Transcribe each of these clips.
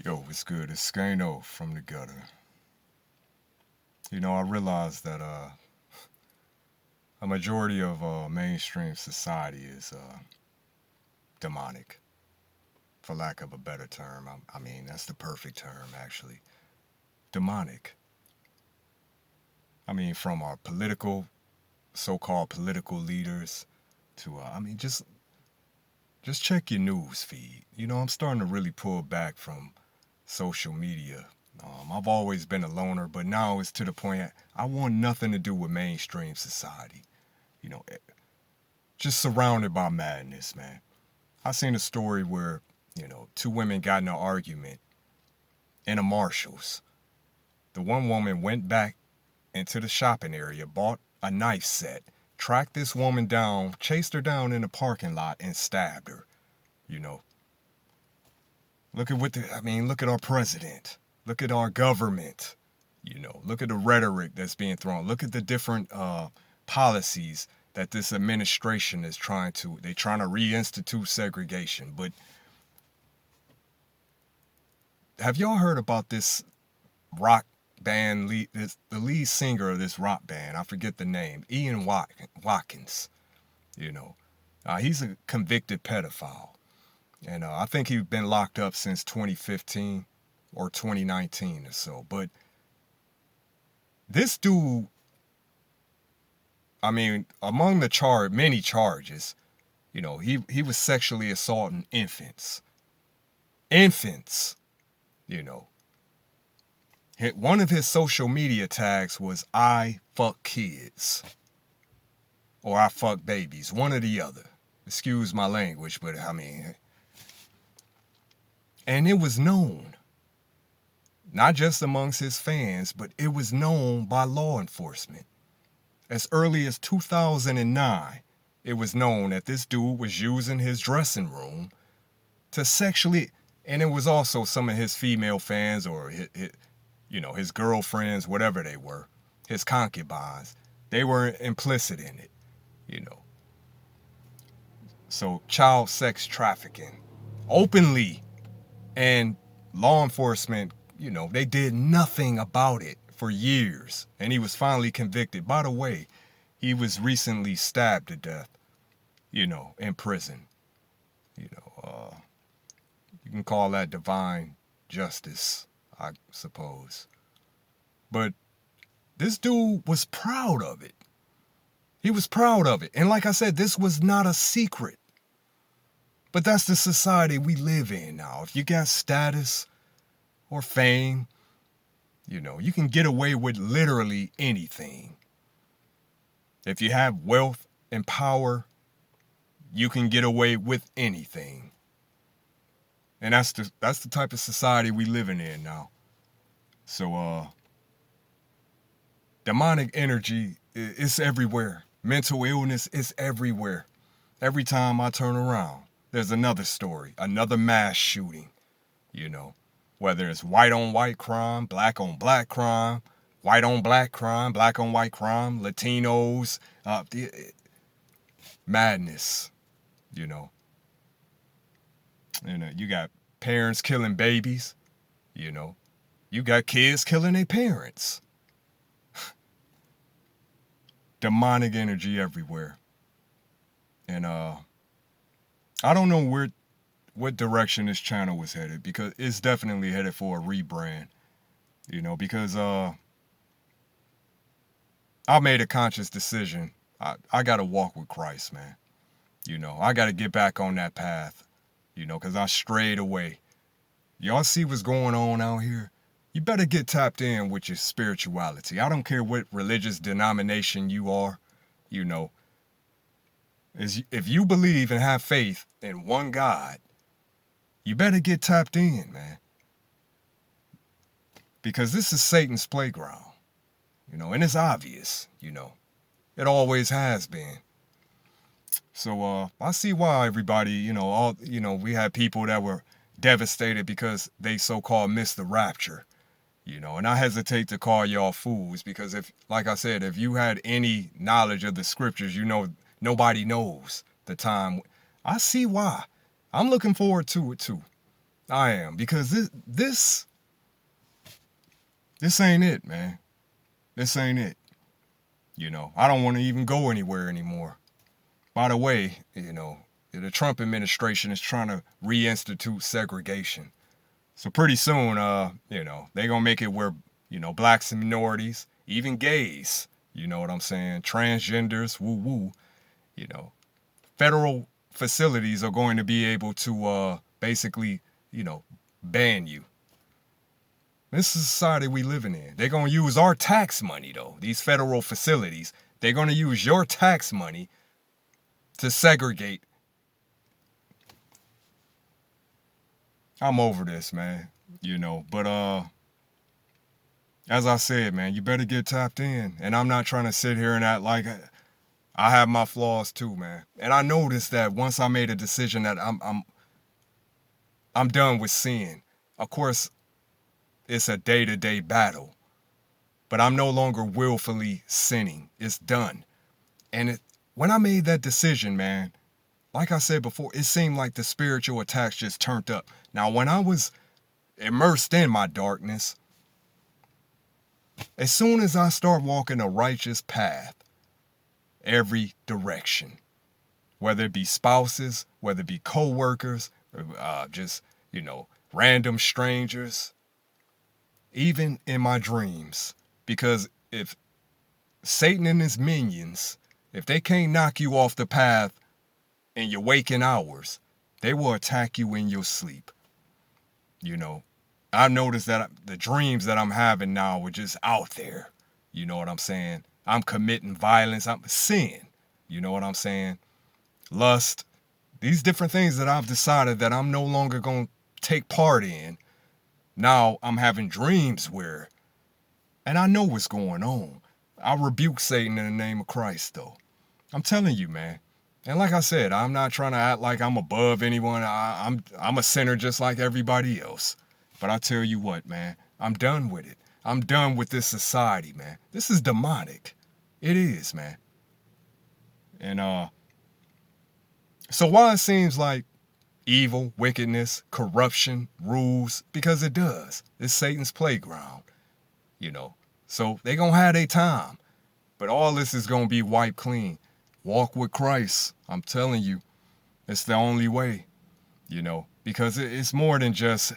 Yo, what's good? It's Skano from the gutter. I realized that a majority of mainstream society is demonic, for lack of a better term. I mean, that's the perfect term, actually. Demonic. I mean, from our so-called political leaders to, just check your news feed. I'm starting to really pull back from social media. I've always been a loner, but now it's to the point I want nothing to do with mainstream society. You know, just surrounded by madness, man. I seen a story where, two women got in an argument in a Marshalls. The one woman went back into the shopping area, bought a knife set, tracked this woman down, chased her down in the parking lot, and stabbed her. You know, look at our president. Look at our government. Look at the rhetoric that's being thrown. Look at the different policies that this administration is they're trying to reinstitute segregation. But have y'all heard about this rock band the lead singer of this rock band? I forget the name. Ian Watkins. He's a convicted pedophile. And I think he's been locked up since 2015 or 2019 or so. But this dude, among the many charges, he was sexually assaulting infants. Infants, you know. One of his social media tags was "I fuck kids" or "I fuck babies," one or the other. Excuse my language, but and it was known, not just amongst his fans, but it was known by law enforcement. As early as 2009, it was known that this dude was using his dressing room to sexually, and it was also some of his female fans or his girlfriends, whatever they were, his concubines. They were implicit in it. So child sex trafficking, openly, and law enforcement, they did nothing about it for years, and he was finally convicted. By the way, he was recently stabbed to death, in prison. You can call that divine justice, I suppose. But this dude was proud of it. He was proud of it. And like I said, this was not a secret. But that's the society we live in now. If you got status or fame, you can get away with literally anything. If you have wealth and power, you can get away with anything. And that's the type of society we living in now. So demonic energy is everywhere. Mental illness is everywhere. Every time I turn around, there's another story, another mass shooting, whether it's white on white crime, black on black crime, white on black crime, black on white crime, Latinos, madness, you know. You got parents killing babies, You got kids killing their parents. Demonic energy everywhere. And I don't know what direction this channel was headed, because it's definitely headed for a rebrand. Because I made a conscious decision. I got to walk with Christ, man. I got to get back on that path, because I strayed away. Y'all see what's going on out here? You better get tapped in with your spirituality. I don't care what religious denomination you are, If you believe and have faith in one God, you better get tapped in, man. Because this is Satan's playground, and it's obvious, It always has been. So I see why everybody, we had people that were devastated because they so-called missed the rapture, and I hesitate to call y'all fools, because like I said, if you had any knowledge of the scriptures, nobody knows the time. I see why. I'm looking forward to it too. I am, because this ain't it, man. This ain't it. I don't want to even go anywhere anymore. By the way, the Trump administration is trying to reinstitute segregation. So pretty soon, they're gonna make it where, blacks and minorities, even gays, you know what I'm saying, transgenders, woo woo, you know, federal facilities are going to be able to basically, ban you. This is the society we living in. They're gonna use our tax money though. These federal facilities, they're gonna use your tax money to segregate. I'm over this, man. But as I said, man, you better get tapped in. And I'm not trying to sit here and act like I have my flaws too, man. And I noticed that once I made a decision that I'm done with sin. Of course, it's a day-to-day battle, but I'm no longer willfully sinning. It's done. And when I made that decision, man, like I said before, it seemed like the spiritual attacks just turned up. Now, when I was immersed in my darkness, as soon as I start walking a righteous path, every direction, whether it be spouses, whether it be co-workers, just, random strangers, even in my dreams. Because if Satan and his minions, if they can't knock you off the path in your waking hours, they will attack you in your sleep. I've noticed that the dreams that I'm having now are just out there. You know what I'm saying? I'm committing violence. I'm sin. You know what I'm saying? Lust. These different things that I've decided that I'm no longer going to take part in. Now I'm having dreams where, and I know what's going on. I rebuke Satan in the name of Christ, though. I'm telling you, man. And like I said, I'm not trying to act like I'm above anyone. I'm a sinner just like everybody else. But I tell you what, man, I'm done with it. I'm done with this society, man. This is demonic. It is, man. And so why it seems like evil, wickedness, corruption, rules, because it does. It's Satan's playground, So they gonna have their time. But all this is gonna be wiped clean. Walk with Christ. I'm telling you, it's the only way, because it's more than just,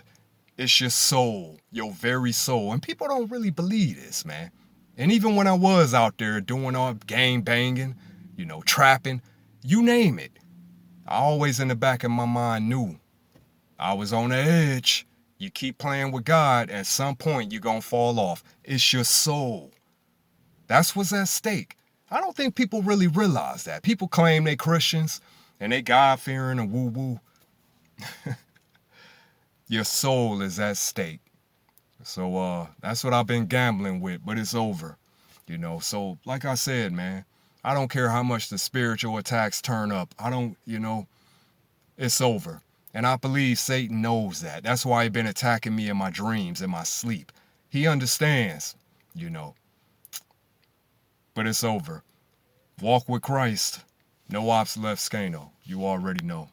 it's your soul, your very soul. And people don't really believe this, man. And even when I was out there doing all gang banging, trapping, you name it, I always in the back of my mind knew I was on the edge. You keep playing with God, at some point you're going to fall off. It's your soul. That's what's at stake. I don't think people really realize that. People claim they Christians and they God-fearing and woo-woo. Your soul is at stake. So that's what I've been gambling with, but it's over. So like I said, man, I don't care how much the spiritual attacks turn up. I don't, it's over. And I believe Satan knows that. That's why he's been attacking me in my dreams, in my sleep. He understands, But it's over. Walk with Christ. No ops left, Scano. You already know.